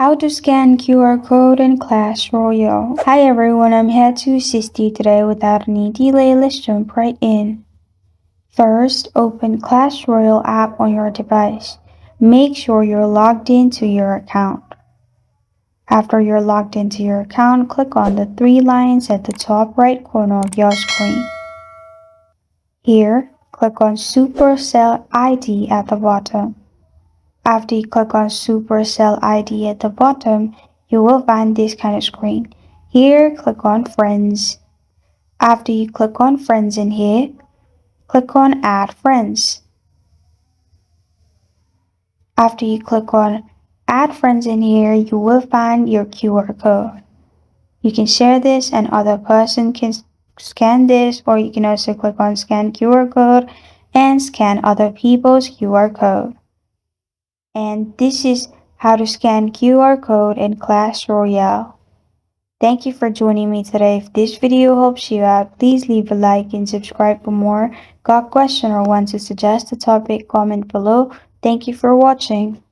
How to scan QR code in Clash Royale. Hi everyone, I'm here to assist you today. Without any delay, let's jump right in. First, open Clash Royale app on your device. Make sure you're logged into your account. After you're logged into your account, click on the three lines at the top right corner of your screen. Here, click on Supercell ID at the bottom. After you click on Supercell ID at the bottom, you will find this kind of screen. Here, click on Friends. After you click on Friends in here, click on Add Friends. After you click on Add Friends in here, you will find your QR code. You can share this and other person can scan this, or you can also click on Scan QR code and scan other people's QR code. And this is how to scan QR code in Clash Royale. Thank you for joining me today. If this video helps you out, please leave a like and subscribe for more. Got a question or want to suggest a topic, comment below. Thank you for watching.